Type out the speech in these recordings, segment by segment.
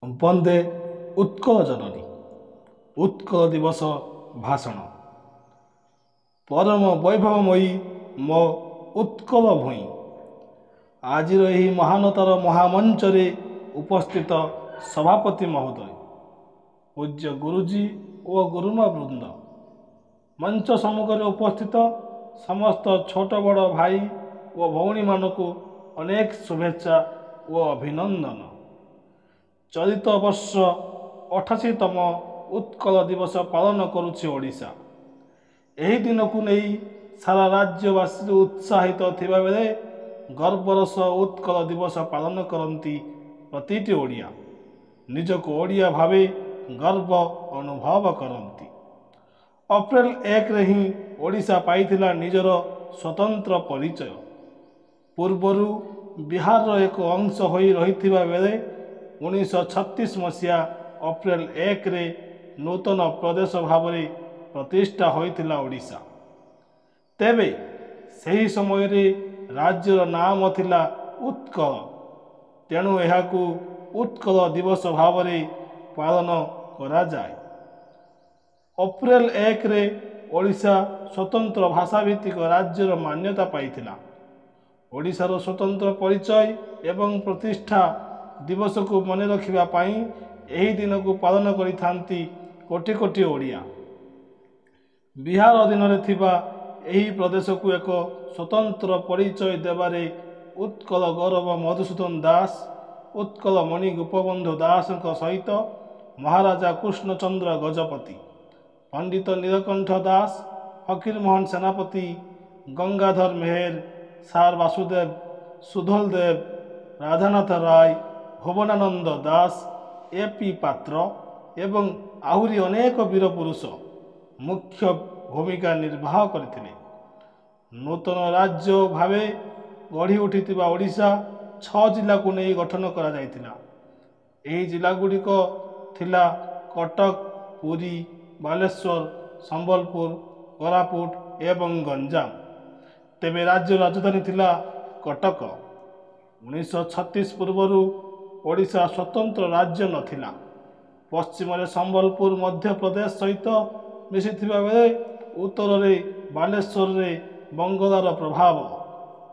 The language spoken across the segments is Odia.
ବନ୍ଦେ ଉତ୍କଳ ଜନନୀ ଉତ୍କଳ ଦିବସ ଭାଷଣ। ପରମ ବୈଭବମୟୀ ମୋ ଉତ୍କଳ ଭୂଇଁ, ଆଜିର ଏହି ମହାନତାର ମହାମଞ୍ଚରେ ଉପସ୍ଥିତ ସଭାପତି ମହୋଦୟ, ପୂଜ୍ୟ ଗୁରୁଜୀ ଓ ଗୁରୁମା ବୃନ୍ଦ, ମଞ୍ଚ ସମ୍ମୁଖରେ ଉପସ୍ଥିତ ସମସ୍ତ ଛୋଟ ବଡ଼ ଭାଇ ଓ ଭଉଣୀମାନଙ୍କୁ ଅନେକ ଶୁଭେଚ୍ଛା ଓ ଅଭିନନ୍ଦନ। ଚଳିତ ବର୍ଷ 88ତମ ଉତ୍କଳ ଦିବସ ପାଳନ କରୁଛି ଓଡ଼ିଶା। ଏହି ଦିନକୁ ନେଇ ସାରା ରାଜ୍ୟବାସୀ ଉତ୍ସାହିତ ଥିବାବେଳେ ଗର୍ବର ସହ ଉତ୍କଳ ଦିବସ ପାଳନ କରନ୍ତି ପ୍ରତିଟି ଓଡ଼ିଆ। ନିଜକୁ ଓଡ଼ିଆ ଭାବେ ଗର୍ବ ଅନୁଭବ କରନ୍ତି। ଅପ୍ରେଲ 1ରେ ହିଁ ଓଡ଼ିଶା ପାଇଥିଲା ନିଜର ସ୍ୱତନ୍ତ୍ର ପରିଚୟ। ପୂର୍ବରୁ ବିହାରର ଏକ ଅଂଶ ହୋଇ ରହିଥିବା ବେଳେ 1936 ମସିହା ଅପ୍ରେଲ 1ରେ ନୂତନ ପ୍ରଦେଶ ଭାବରେ ପ୍ରତିଷ୍ଠା ହୋଇଥିଲା ଓଡ଼ିଶା। ତେବେ ସେହି ସମୟରେ ରାଜ୍ୟର ନାମ ଥିଲା ଉତ୍କଳ, ତେଣୁ ଏହାକୁ ଉତ୍କଳ ଦିବସ ଭାବରେ ପାଳନ କରାଯାଏ। ଅପ୍ରେଲ 1ରେ ଓଡ଼ିଶା ସ୍ୱତନ୍ତ୍ର ଭାଷାଭିତ୍ତିକ ରାଜ୍ୟର ମାନ୍ୟତା ପାଇଥିଲା। ଓଡ଼ିଶାର ସ୍ୱତନ୍ତ୍ର ପରିଚୟ ଏବଂ ପ୍ରତିଷ୍ଠା ଦିବସକୁ ମନେ ରଖିବା ପାଇଁ ଏହି ଦିନକୁ ପାଳନ କରିଥାନ୍ତି କୋଟି କୋଟି ଓଡ଼ିଆ। ବିହାର ଅଧୀନରେ ଥିବା ଏହି ପ୍ରଦେଶକୁ ଏକ ସ୍ୱତନ୍ତ୍ର ପରିଚୟ ଦେବାରେ ଉତ୍କଳ ଗୌରବ ମଧୁସୂଦନ ଦାସ, ଉତ୍କଳମଣି ଗୋପବନ୍ଧୁ ଦାସଙ୍କ ସହିତ ମହାରାଜା କୃଷ୍ଣଚନ୍ଦ୍ର ଗଜପତି, ପଣ୍ଡିତ ନୀଳକଣ୍ଠ ଦାସ, ଫକୀରମୋହନ ସେନାପତି, ଗଙ୍ଗାଧର ମେହେର, ସାର ବାସୁଦେବ, ସୁଧୋଲ ଦେବ, ରାଧାନାଥ ରାୟ, ଭୁବନାନନ୍ଦ ଦାସ, ଏ.ପି. ପାତ୍ର ଏବଂ ଆହୁରି ଅନେକ ବୀର ପୁରୁଷ ମୁଖ୍ୟ ଭୂମିକା ନିର୍ବାହ କରିଥିଲେ। ନୂତନ ରାଜ୍ୟ ଭାବେ ଗଢ଼ି ଉଠିଥିବା ଓଡ଼ିଶା 6 ଜିଲ୍ଲାକୁ ନେଇ ଗଠନ କରାଯାଇଥିଲା। ଏହି ଜିଲ୍ଲାଗୁଡ଼ିକ ଥିଲା କଟକ, ପୁରୀ, ବାଲେଶ୍ୱର, ସମ୍ବଲପୁର, କୋରାପୁଟ ଏବଂ ଗଞ୍ଜାମ। ତେବେ ରାଜ୍ୟର ରାଜଧାନୀ ଥିଲା କଟକ। 1936 ପୂର୍ବରୁ ଓଡ଼ିଶା ସ୍ୱତନ୍ତ୍ର ରାଜ୍ୟ ନଥିଲା। ପଶ୍ଚିମରେ ସମ୍ବଲପୁର ମଧ୍ୟପ୍ରଦେଶ ସହିତ ମିଶିଥିବା ବେଳେ ଉତ୍ତରରେ ବାଲେଶ୍ୱରରେ ବଙ୍ଗଳାର ପ୍ରଭାବ,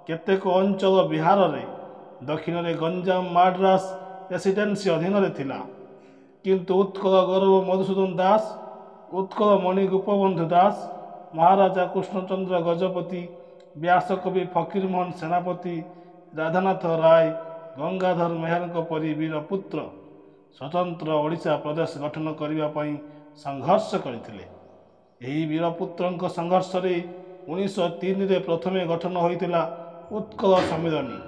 କେତେକ ଅଞ୍ଚଳ ବିହାରରେ, ଦକ୍ଷିଣରେ ଗଞ୍ଜାମ ମାଡ୍ରାସ ପ୍ରେସିଡେନ୍ସି ଅଧୀନରେ ଥିଲା। କିନ୍ତୁ ଉତ୍କଳ ଗୌରବ ମଧୁସୂଦନ ଦାସ, ଉତ୍କଳମଣି ଗୋପବନ୍ଧୁ ଦାସ, ମହାରାଜା କୃଷ୍ଣଚନ୍ଦ୍ର ଗଜପତି, ବ୍ୟାସକବି ଫକୀରମୋହନ ସେନାପତି, ରାଧାନାଥ ରାୟ, ଗଙ୍ଗାଧର ମେହେରଙ୍କ ପରି ବୀର ପୁତ୍ର ସ୍ୱତନ୍ତ୍ର ଓଡ଼ିଶା ପ୍ରଦେଶ ଗଠନ କରିବା ପାଇଁ ସଂଘର୍ଷ କରିଥିଲେ। ଏହି ବୀରପୁତ୍ରଙ୍କ ସଂଘର୍ଷରେ 1903ରେ ପ୍ରଥମେ ଗଠନ ହୋଇଥିଲା ଉତ୍କଳ ସମ୍ମିଳନୀ।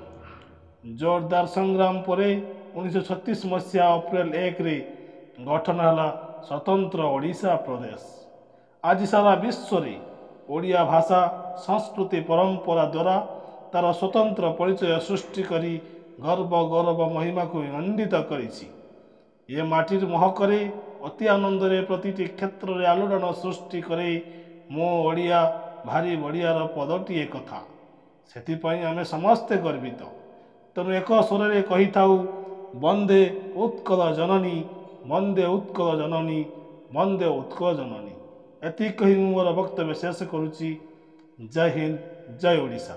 ଜୋରଦାର ସଂଗ୍ରାମ ପରେ 1936 ମସିହା ଅପ୍ରେଲ 1ରେ ଗଠନ ହେଲା ସ୍ୱତନ୍ତ୍ର ଓଡ଼ିଶା ପ୍ରଦେଶ। ଆଜି ସାରା ବିଶ୍ୱରେ ଓଡ଼ିଆ ଭାଷା, ସଂସ୍କୃତି, ପରମ୍ପରା ଦ୍ୱାରା ତା'ର ସ୍ୱତନ୍ତ୍ର ପରିଚୟ ସୃଷ୍ଟି କରି ଗର୍ବ ଗୌରବ ମହିମାକୁ ମଣ୍ଡିତ କରିଛି। ଏ ମାଟିର ମହକରେ ଅତି ଆନନ୍ଦରେ ପ୍ରତିଟି କ୍ଷେତ୍ରରେ ଆଲୋଡ଼ନ ସୃଷ୍ଟି କରେ ମୋ ଓଡ଼ିଆ ଭାରି ବଢ଼ିଆର ପଦଟିଏ କଥା। ସେଥିପାଇଁ ଆମେ ସମସ୍ତେ ଗର୍ବିତ। ତେଣୁ ଏକ ସ୍ୱରରେ କହିଥାଉ, ବନ୍ଦେ ଉତ୍କଳ ଜନନୀ, ବନ୍ଦେ ଉତ୍କଳ ଜନନୀ, ବନ୍ଦେ ଉତ୍କଳ ଜନନୀ। ଏତିକି କହି ମୁଁ ମୋର ବକ୍ତବ୍ୟ ଶେଷ କରୁଛି। ଜୟ ହିନ୍ଦ, ଜୟ ଓଡ଼ିଶା।